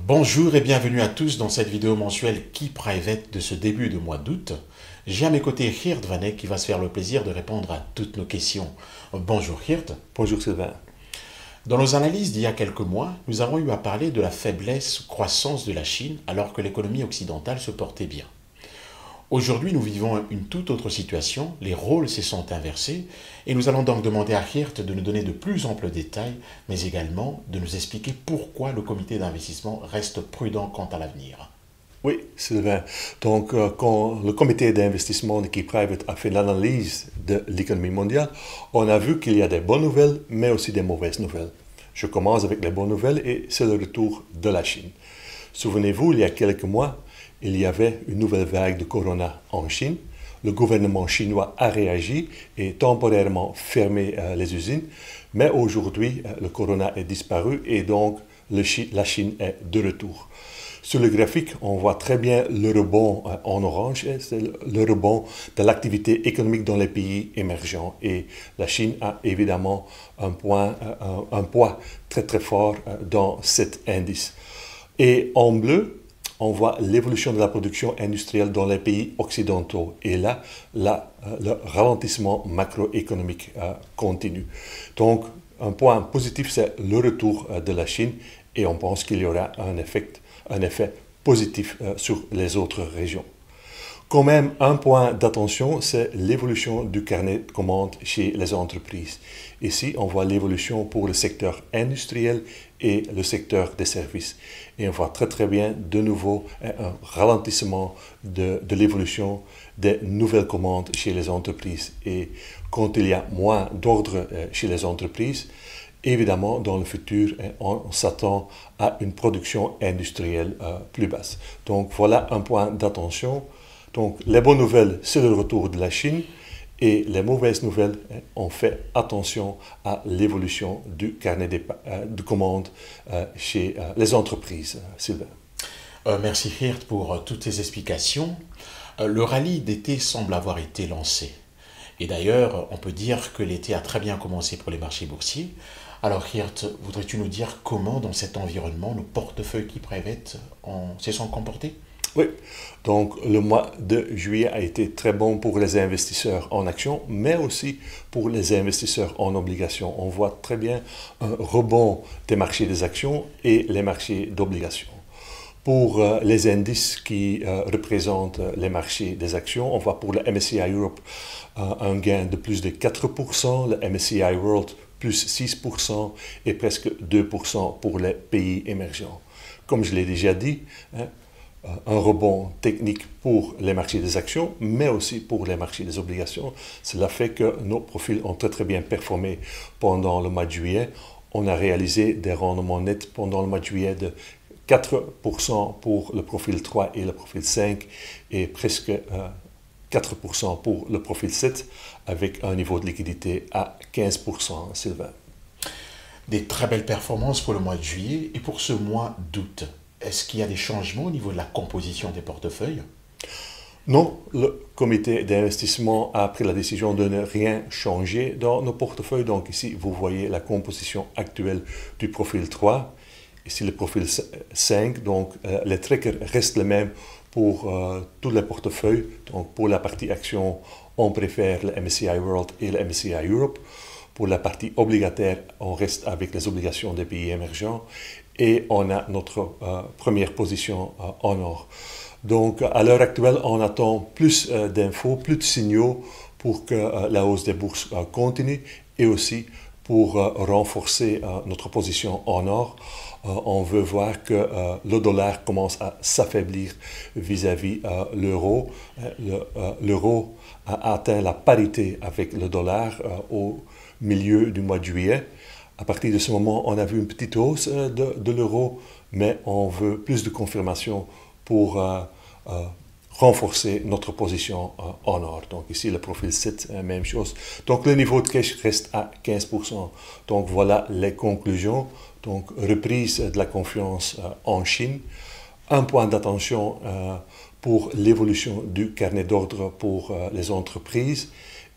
Bonjour et bienvenue à tous dans cette vidéo mensuelle Key Private de ce début de mois d'août. J'ai à mes côtés Geert Van Eck qui va se faire le plaisir de répondre à toutes nos questions. Bonjour Geert. Bonjour Sylvain. Dans nos analyses d'il y a quelques mois, nous avons eu à parler de la faiblesse croissance de la Chine alors que l'économie occidentale se portait bien. Aujourd'hui, nous vivons une toute autre situation, les rôles se sont inversés et nous allons donc demander à Geert de nous donner de plus amples détails, mais également de nous expliquer pourquoi le comité d'investissement reste prudent quant à l'avenir. Oui, Sylvain. Donc, quand le comité d'investissement de Key Private a fait l'analyse de l'économie mondiale, on a vu qu'il y a des bonnes nouvelles, mais aussi des mauvaises nouvelles. Je commence avec les bonnes nouvelles et c'est le retour de la Chine. Souvenez-vous, il y a quelques mois, il y avait une nouvelle vague de corona en Chine. Le gouvernement chinois a réagi et temporairement fermé les usines. Mais aujourd'hui, le corona est disparu et donc la Chine est de retour. Sur le graphique, on voit très bien le rebond en orange. C'est le rebond de l'activité économique dans les pays émergents. Et la Chine a évidemment un poids très très fort dans cet indice. Et en bleu, on voit l'évolution de la production industrielle dans les pays occidentaux. Et là, le ralentissement macroéconomique continue. Donc, un point positif, c'est le retour de la Chine et on pense qu'il y aura un effet positif sur les autres régions. Quand même, un point d'attention, c'est l'évolution du carnet de commandes chez les entreprises. Ici, on voit l'évolution pour le secteur industriel et le secteur des services. Et on voit très bien, de nouveau, un ralentissement de l'évolution des nouvelles commandes chez les entreprises. Et quand il y a moins d'ordre chez les entreprises, évidemment, dans le futur, on s'attend à une production industrielle plus basse. Donc, voilà un point d'attention. Donc, les bonnes nouvelles, c'est le retour de la Chine. Et les mauvaises nouvelles, on fait attention à l'évolution du carnet de commandes chez les entreprises. Sylvain. Merci Geert pour toutes ces explications. Le rallye d'été semble avoir été lancé. Et d'ailleurs, on peut dire que l'été a très bien commencé pour les marchés boursiers. Alors Geert, voudrais-tu nous dire comment dans cet environnement nos portefeuilles Key Private se sont comportés? Oui, donc le mois de juillet a été très bon pour les investisseurs en actions, mais aussi pour les investisseurs en obligations. On voit très bien un rebond des marchés des actions et les marchés d'obligations. Pour les indices qui représentent les marchés des actions, on voit pour le MSCI Europe un gain de plus de 4%, le MSCI World plus 6% et presque 2% pour les pays émergents. Comme je l'ai déjà dit, un rebond technique pour les marchés des actions, mais aussi pour les marchés des obligations. Cela fait que nos profils ont très bien performé pendant le mois de juillet. On a réalisé des rendements nets pendant le mois de juillet de 4% pour le profil 3 et le profil 5 et presque 4% pour le profil 7 avec un niveau de liquidité à 15%, Sylvain. Des très belles performances pour le mois de juillet et pour ce mois d'août. Est-ce qu'il y a des changements au niveau de la composition des portefeuilles? Non, le comité d'investissement a pris la décision de ne rien changer dans nos portefeuilles. Donc ici, vous voyez la composition actuelle du profil 3. Ici, le profil 5. Donc les trackers restent les mêmes pour tous les portefeuilles. Donc pour la partie action, on préfère le MSCI World et le MSCI Europe. Pour la partie obligataire, on reste avec les obligations des pays émergents et on a notre première position en or. Donc, à l'heure actuelle, on attend plus d'infos, plus de signaux pour que la hausse des bourses continue et aussi pour renforcer notre position en or. On veut voir que le dollar commence à s'affaiblir vis-à-vis l'euro. L'euro a atteint la parité avec le dollar au milieu du mois de juillet. À partir de ce moment, on a vu une petite hausse de l'euro, mais on veut plus de confirmation pour renforcer notre position en or. Donc ici, le profil 7, même chose. Donc le niveau de cash reste à 15%. Donc voilà les conclusions. Donc reprise de la confiance en Chine. Un point d'attention pour l'évolution du carnet d'ordre pour les entreprises.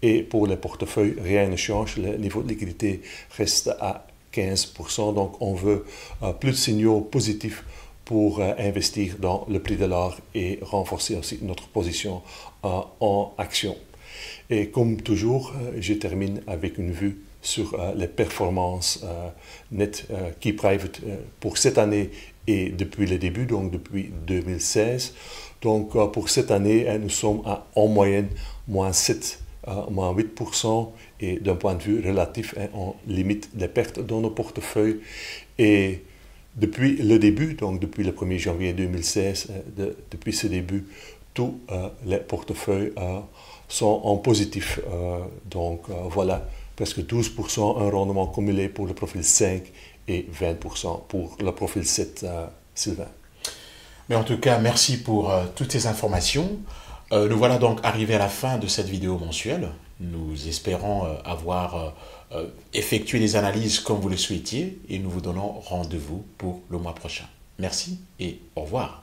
Et pour les portefeuilles, rien ne change. Le niveau de liquidité reste à 15%. Donc on veut plus de signaux positifs pour investir dans le prix de l'or et renforcer aussi notre position en action. Et comme toujours, je termine avec une vue sur les performances net key private pour cette année et depuis le début, donc depuis 2016. Donc pour cette année, nous sommes en moyenne moins 7, moins 8%, et d'un point de vue relatif, on limite les pertes dans nos portefeuilles. Et depuis le début, donc depuis le 1er janvier 2016, depuis ce début, tous les portefeuilles sont en positif. Donc voilà, presque 12%, un rendement cumulé pour le profil 5 et 20% pour le profil 7, Sylvain. Mais en tout cas, merci pour toutes ces informations. Nous voilà donc arrivés à la fin de cette vidéo mensuelle. Nous espérons avoir effectué des analyses comme vous le souhaitiez et nous vous donnons rendez-vous pour le mois prochain. Merci et au revoir.